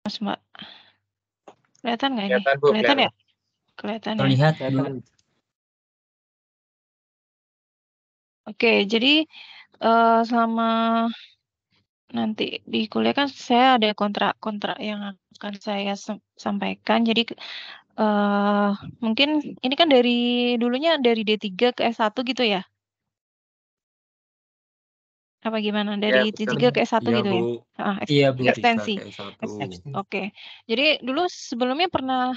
Mas Mbak. Kelihatan nggak ini? Kelihatan, Bu, Kelihatan ya? kelihatan. Kelihatan ya. Terlihat, Bu. Kelihatan. Oke, jadi selama nanti di kuliah kan saya ada kontrak-kontrak yang akan saya sampaikan. Jadi mungkin ini kan dari dulunya dari D3 ke S1 gitu ya? Apa gimana? Dari Ya, betul. D3 ke S1 Iya, gitu Bu. ya? Iya, Bu. Ekstensi. Oke. Jadi dulu sebelumnya pernah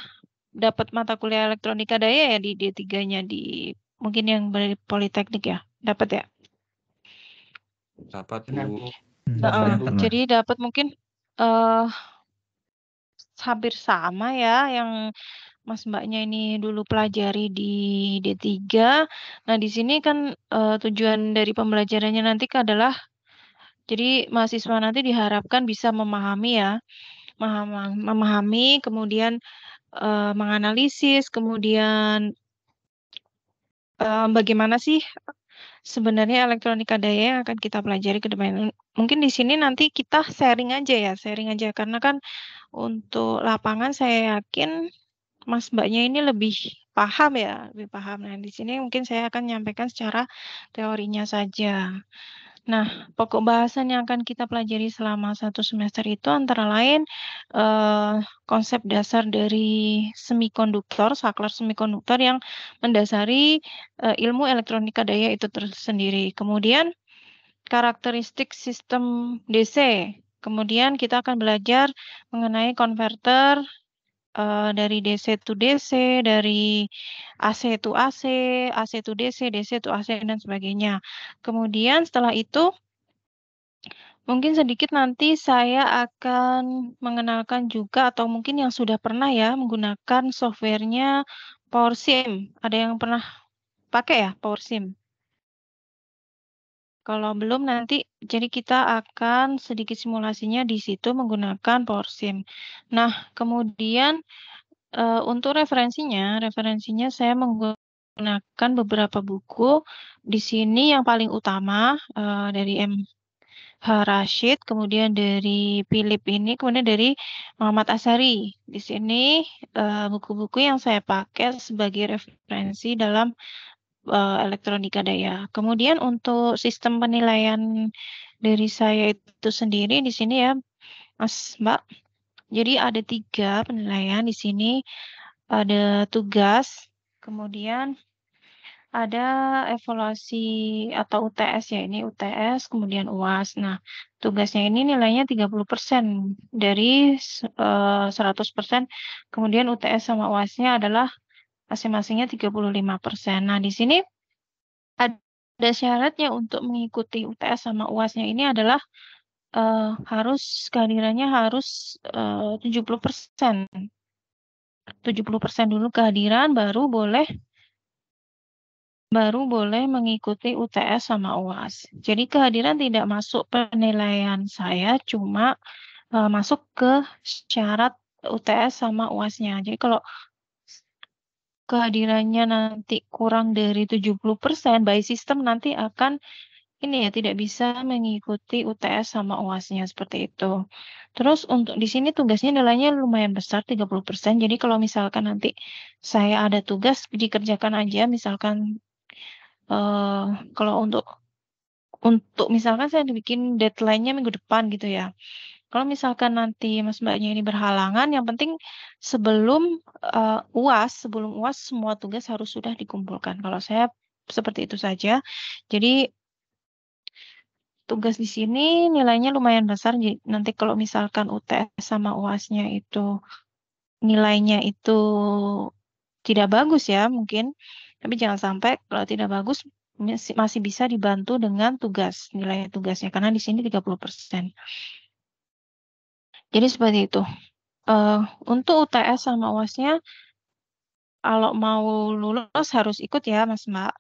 dapat mata kuliah elektronika daya ya di D3-nya di mungkin yang dari Politeknik ya? Dapat ya? Dapat, Benar, Bu. Bu. Jadi dapat mungkin eh hampir sama ya yang Mas Mbaknya ini dulu pelajari di D3. Nah, di sini kan tujuan dari pembelajarannya nanti adalah jadi mahasiswa nanti diharapkan bisa memahami ya, memahami, kemudian menganalisis, kemudian bagaimana sih sebenarnya elektronika daya yang akan kita pelajari ke depan. Mungkin di sini nanti kita sharing aja ya, sharing aja karena kan untuk lapangan saya yakin Mas Mbaknya ini lebih paham ya, lebih paham. Nah, di sini mungkin saya akan menyampaikan secara teorinya saja. Nah, pokok bahasan yang akan kita pelajari selama 1 semester itu antara lain konsep dasar dari semikonduktor, saklar semikonduktor yang mendasari ilmu elektronika daya itu tersendiri. Kemudian karakteristik sistem DC. Kemudian kita akan belajar mengenai konverter dari DC to DC, dari AC to AC, AC to DC, DC to AC, dan sebagainya. Kemudian setelah itu, mungkin sedikit nanti saya akan mengenalkan juga atau mungkin yang sudah pernah ya menggunakan softwarenya PowerSim. Ada yang pernah pakai ya PowerSim? Kalau belum nanti, jadi kita akan sedikit simulasinya di situ menggunakan PowerSim. Nah, kemudian untuk referensinya saya menggunakan beberapa buku. Di sini yang paling utama dari M.H. Rashid, kemudian dari Philip ini, kemudian dari Muhammad Asari. Di sini buku-buku yang saya pakai sebagai referensi dalam elektronika daya. Kemudian untuk sistem penilaian dari saya itu sendiri di sini ya, Mas Mbak. Jadi ada 3 penilaian di sini. Ada tugas, kemudian ada evaluasi atau UTS ya, ini UTS, kemudian UAS. Nah, tugasnya ini nilainya 30% dari 100%, kemudian UTS sama UASnya adalah masing-masingnya 35%. Nah, di sini ada syaratnya untuk mengikuti UTS sama UASnya ini adalah kehadirannya harus 70%. 70% dulu kehadiran baru boleh mengikuti UTS sama UAS. Jadi kehadiran tidak masuk penilaian saya, cuma masuk ke syarat UTS sama UASnya. Jadi kalau kehadirannya nanti kurang dari 70%, by system nanti akan ini ya tidak bisa mengikuti UTS sama UASnya seperti itu. Terus untuk di sini tugasnya nilainya lumayan besar 30%. Jadi kalau misalkan nanti saya ada tugas dikerjakan aja misalkan kalau untuk misalkan saya bikin deadline-nya minggu depan gitu ya. Kalau misalkan nanti Mas Mbaknya ini berhalangan, yang penting sebelum UAS semua tugas harus sudah dikumpulkan. Kalau saya seperti itu saja. Jadi tugas di sini nilainya lumayan besar. Jadi nanti kalau misalkan UTS sama UASnya itu nilainya itu tidak bagus ya mungkin. Tapi jangan sampai kalau tidak bagus masih bisa dibantu dengan nilai tugasnya karena di sini 30%. Jadi seperti itu. Untuk UTS sama UASnya kalau mau lulus harus ikut ya Mas Mbak.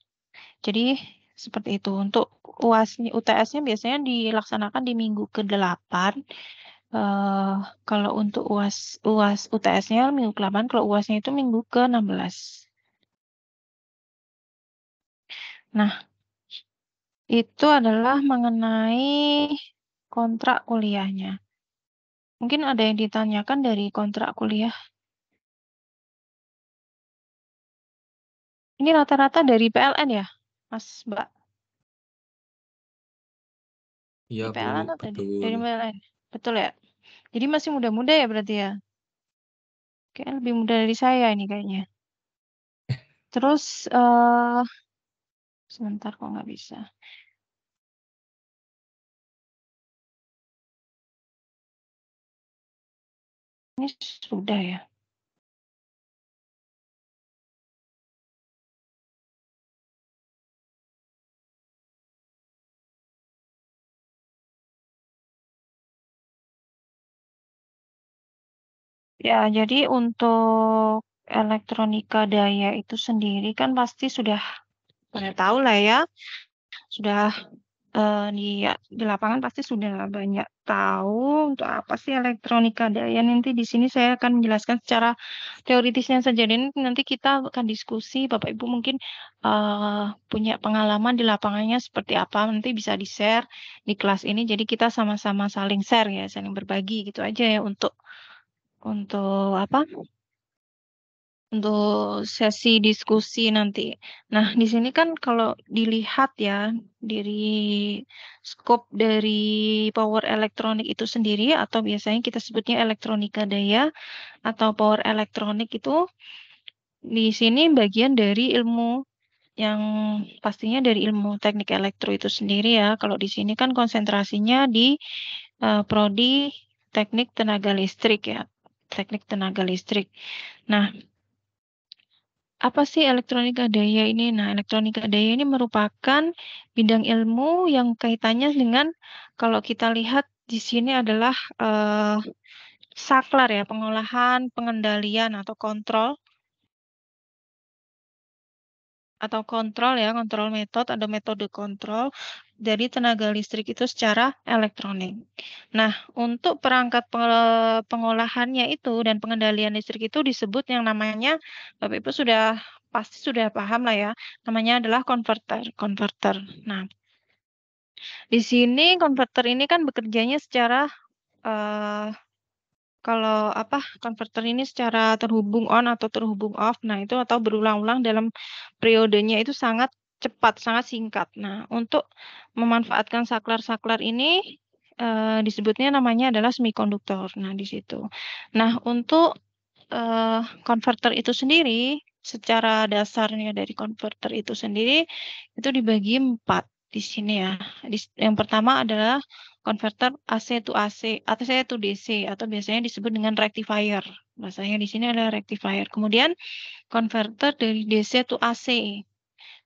Jadi seperti itu. Untuk UTS-nya biasanya dilaksanakan di minggu ke-8. Kalau untuk UTS-nya minggu ke-8, kalau UAS-nya itu minggu ke-16. Nah, itu adalah mengenai kontrak kuliahnya. Mungkin ada yang ditanyakan dari kontrak kuliah. Ini rata-rata dari PLN ya, Mas Mbak? Iya, Di Bu, PLN atau betul. dari PLN? Betul ya? Jadi masih muda-muda ya berarti ya? Kayaknya lebih muda dari saya ini kayaknya. Terus, sebentar kok nggak bisa. Ini sudah ya? Ya, jadi untuk elektronika daya itu sendiri kan pasti sudah pada tahu lah ya. Sudah di lapangan pasti sudah banyak tahu untuk apa sih elektronika daya. Nanti di sini saya akan menjelaskan secara teoritisnya saja. Dan nanti kita akan diskusi. Bapak Ibu mungkin punya pengalaman di lapangannya seperti apa. Nanti bisa di-share di kelas ini. Jadi kita sama-sama saling share ya, saling berbagi gitu aja ya untuk apa? Untuk sesi diskusi nanti. Nah, di sini kan kalau dilihat ya dari skop dari power elektronik itu sendiri atau biasanya kita sebutnya elektronika daya atau power elektronik itu di sini bagian dari ilmu yang pastinya dari ilmu teknik elektro itu sendiri ya. Kalau di sini kan konsentrasinya di prodi teknik tenaga listrik ya. Teknik tenaga listrik. Nah, apa sih elektronika daya ini? Nah, elektronika daya ini merupakan bidang ilmu yang kaitannya dengan kalau kita lihat di sini adalah saklar ya, pengolahan, pengendalian atau kontrol ya, kontrol metode kontrol dari tenaga listrik itu secara elektronik. Nah, untuk perangkat pengolahannya itu dan pengendalian listrik itu disebut yang namanya, Bapak Ibu pasti sudah paham lah ya, namanya adalah konverter. Nah, di sini konverter ini kan bekerjanya secara eh, kalau apa konverter ini secara terhubung on atau terhubung off, nah itu atau berulang-ulang dalam periodenya itu sangat cepat, sangat singkat. Nah, untuk memanfaatkan saklar-saklar ini disebutnya namanya adalah semikonduktor. Nah, di situ. Nah, untuk konverter itu sendiri, secara dasarnya dari konverter itu sendiri, itu dibagi 4 di sini ya. Yang pertama adalah konverter AC to AC, atau AC to DC, atau biasanya disebut dengan rectifier. Bahasanya di sini adalah rectifier. Kemudian konverter dari DC to AC,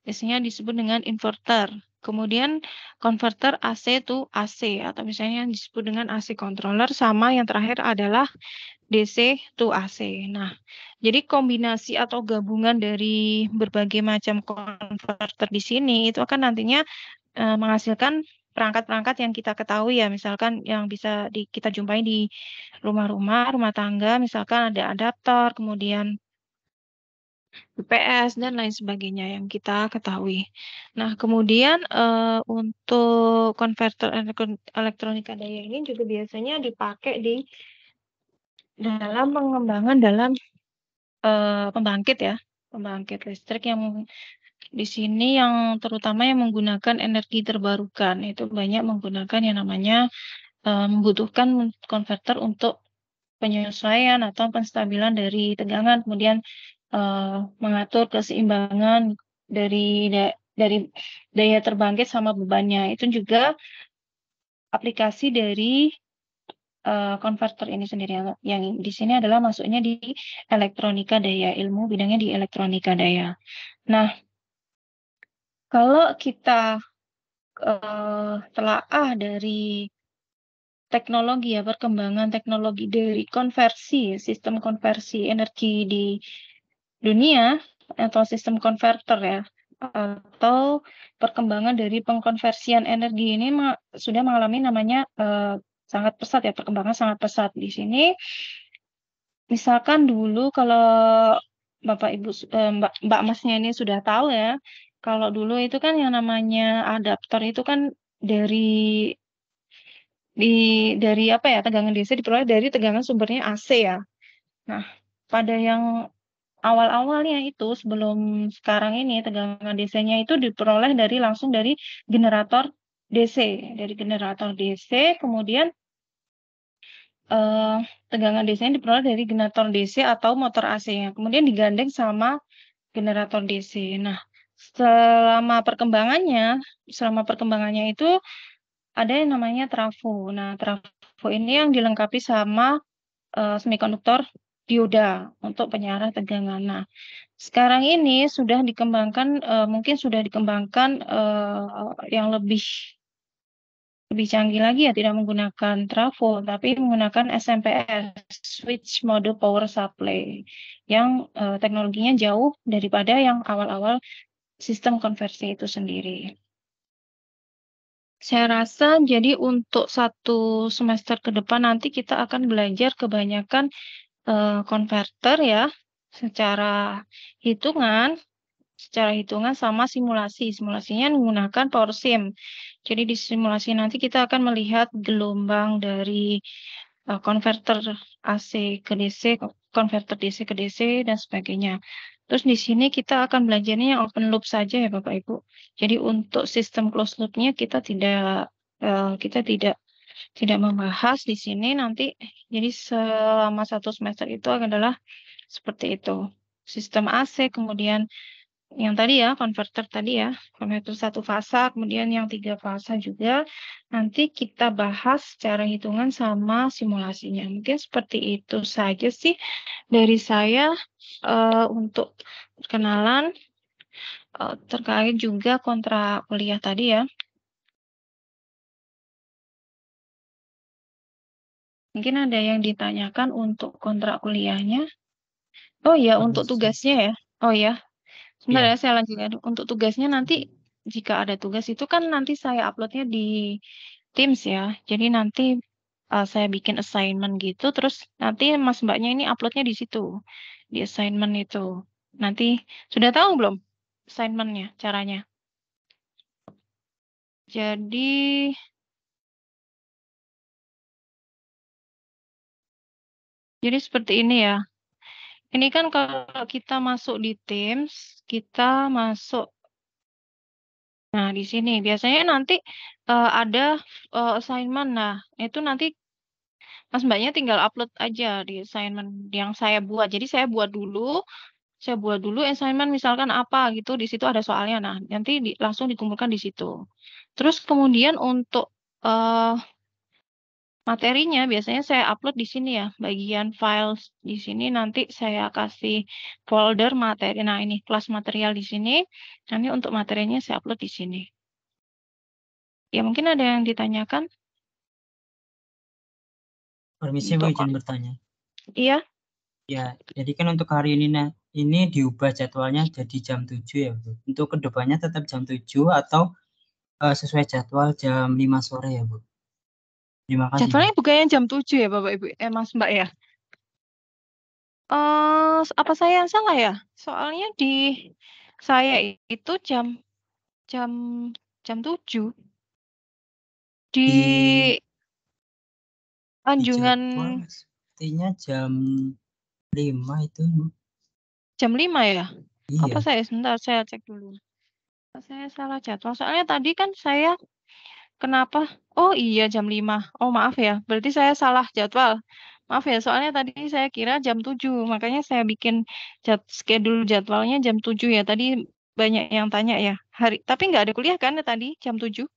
biasanya disebut dengan inverter. Kemudian konverter AC to AC, atau misalnya disebut dengan AC controller, sama yang terakhir adalah DC to AC. Nah, jadi kombinasi atau gabungan dari berbagai macam konverter di sini itu akan nantinya menghasilkan perangkat-perangkat yang kita ketahui ya, misalkan yang bisa kita jumpai di rumah-rumah, rumah tangga, misalkan ada adaptor, kemudian UPS dan lain sebagainya yang kita ketahui. Nah, kemudian untuk konverter elektronika daya ini juga biasanya dipakai di dalam pengembangan dalam pembangkit ya, pembangkit listrik yang di sini yang terutama yang menggunakan energi terbarukan itu banyak menggunakan yang namanya membutuhkan konverter untuk penyesuaian atau penstabilan dari tegangan, kemudian mengatur keseimbangan dari daya terbangkit sama bebannya. Itu juga aplikasi dari konverter ini sendiri yang di sini adalah masuknya di elektronika daya, ilmu bidangnya di elektronika daya. Nah, kalau kita telaah dari teknologi ya, perkembangan teknologi dari konversi, sistem konversi energi di dunia atau sistem konverter ya, atau perkembangan dari pengkonversian energi ini sudah mengalami namanya sangat pesat ya, perkembangan sangat pesat di sini. Misalkan dulu kalau Bapak Ibu Mbak Masnya ini sudah tahu ya, kalau dulu itu kan yang namanya adaptor itu kan dari dari apa ya, tegangan DC diperoleh dari tegangan sumbernya AC ya. Nah, pada yang awal-awalnya itu sebelum sekarang ini tegangan DC-nya itu diperoleh langsung dari generator DC. Dari generator DC kemudian eh, tegangan DC-nya diperoleh dari generator DC atau motor AC-nya. Kemudian digandeng sama generator DC. Nah, selama perkembangannya itu ada yang namanya trafo. Nah, trafo ini yang dilengkapi sama semikonduktor dioda untuk penyarah tegangan. Nah, sekarang ini sudah dikembangkan, mungkin sudah dikembangkan yang lebih canggih lagi ya, tidak menggunakan trafo, tapi menggunakan SMPS, Switch Mode Power Supply, yang teknologinya jauh daripada yang awal-awal sistem konversi itu sendiri. Saya rasa jadi untuk 1 semester ke depan nanti kita akan belajar kebanyakan konverter ya, secara hitungan, sama simulasi. Simulasinya menggunakan power sim. Jadi di simulasi nanti kita akan melihat gelombang dari konverter AC ke DC, konverter DC ke DC dan sebagainya. Terus di sini kita akan belajarnya yang open loop saja ya Bapak Ibu. Jadi untuk sistem closed loopnya kita tidak membahas di sini nanti. Jadi selama 1 semester itu adalah seperti itu. Sistem AC, kemudian yang tadi ya, konverter tadi ya, konverter 1 fasa, kemudian yang 3 fasa juga. Nanti kita bahas secara hitungan sama simulasinya. Mungkin seperti itu saja sih dari saya untuk perkenalan terkait juga kontrak kuliah tadi ya. Mungkin ada yang ditanyakan untuk kontrak kuliahnya. Oh ya, untuk Permisi. tugasnya ya. Oh ya, sebentar ya Ya, saya lanjutkan. Untuk tugasnya nanti jika ada tugas itu kan nanti saya uploadnya di Teams ya. Jadi nanti saya bikin assignment gitu, terus nanti Mas Mbaknya ini uploadnya di situ, di assignment itu. Nanti sudah tahu belum assignmentnya, caranya? Jadi, jadi seperti ini ya. Ini kan kalau kita masuk di Teams, kita masuk. Nah, di sini biasanya nanti ada assignment. Nah, itu nanti Mas Mbaknya tinggal upload aja di assignment yang saya buat. Jadi saya buat dulu assignment misalkan apa gitu, di situ ada soalnya. Nah, nanti langsung dikumpulkan di situ. Terus kemudian untuk eh, materinya biasanya saya upload di sini ya, bagian files di sini nanti saya kasih folder materi. Nah, ini kelas material di sini. Nanti untuk materinya saya upload di sini. Ya, mungkin ada yang ditanyakan permisi Bu, untuk izin bertanya. iya. Ya, jadi kan untuk hari ini ini diubah jadwalnya jadi jam 7 ya Bu. Untuk kedepannya tetap jam 7 atau sesuai jadwal jam 5 sore ya Bu. Terima kasih Bu. Jadwalnya bukannya jam 7 ya Bapak Ibu, Mas Mbak ya? Apa saya yang salah ya? Soalnya di saya itu jam jam jam 7 Di di di Anjungan jadwal sepertinya jam 5 itu Bu. jam 5 ya? Apa Iya, saya sebentar saya cek dulu. Saya salah jadwal. Soalnya tadi kan saya kenapa? Oh iya jam 5. Oh maaf ya. Berarti saya salah jadwal. Maaf ya, soalnya tadi saya kira jam 7. Makanya saya bikin schedule jadwalnya jam 7 ya. Tadi banyak yang tanya ya. Tapi nggak ada kuliah kan ya tadi jam 7?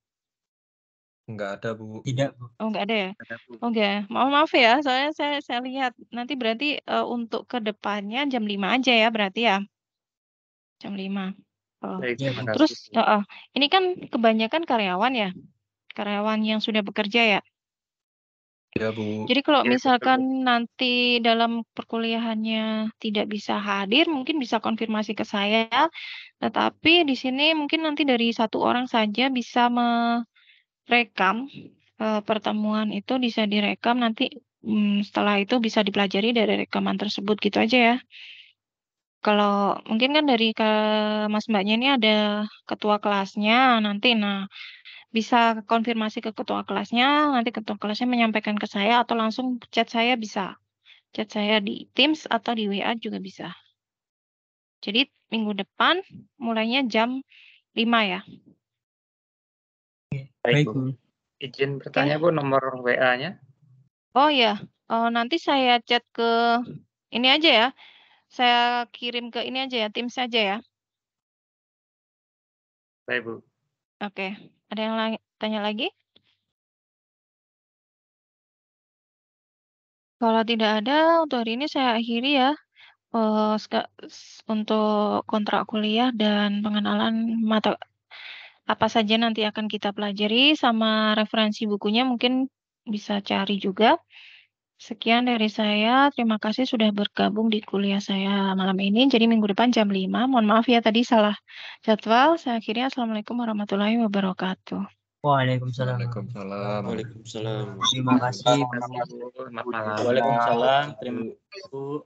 Nggak ada, Bu. tidak Bu. Oh nggak ada ya? Ada, Bu. Oh nggak. Maaf ya, soalnya saya lihat. Nanti berarti untuk ke depannya jam 5 aja ya berarti ya. Jam 5. Oh. Baik, Iya terima Bu. Terus kasih, Bu. ini kan kebanyakan karyawan ya. Karyawan yang sudah bekerja ya. Ya, Bu. Jadi kalau Ya, betul, misalkan Bu. nanti dalam perkuliahannya tidak bisa hadir, mungkin bisa konfirmasi ke saya. Tetapi di sini mungkin nanti dari 1 orang saja bisa merekam pertemuan itu bisa direkam nanti setelah itu bisa dipelajari dari rekaman tersebut gitu aja ya. Kalau mungkin kan dari ke Mas Mbaknya ini ada ketua kelasnya nanti. Nah, bisa konfirmasi ke ketua kelasnya, nanti ketua kelasnya menyampaikan ke saya atau langsung chat saya bisa. Chat saya di Teams atau di WA juga bisa. Jadi minggu depan mulainya jam 5 ya. Baik, Baik, Bu. Bu. Izin bertanya, Bu, nomor WA-nya? Oh ya, nanti saya chat ke ini aja ya. Saya kirim ke ini aja ya, Teams aja ya. Baik, Bu. Oke, ada yang tanya lagi? Kalau tidak ada, untuk hari ini saya akhiri ya. Untuk kontrak kuliah dan pengenalan mata apa saja nanti akan kita pelajari sama referensi bukunya mungkin bisa cari juga. Sekian dari saya. Terima kasih sudah bergabung di kuliah saya malam ini. Jadi minggu depan jam 5. Mohon maaf ya tadi salah jadwal. Saya akhiri. Assalamualaikum warahmatullahi wabarakatuh. Waalaikumsalam. Waalaikumsalam. Waalaikumsalam. Terima kasih. Selamat malam. Waalaikumsalam. Terima kasih, Bu.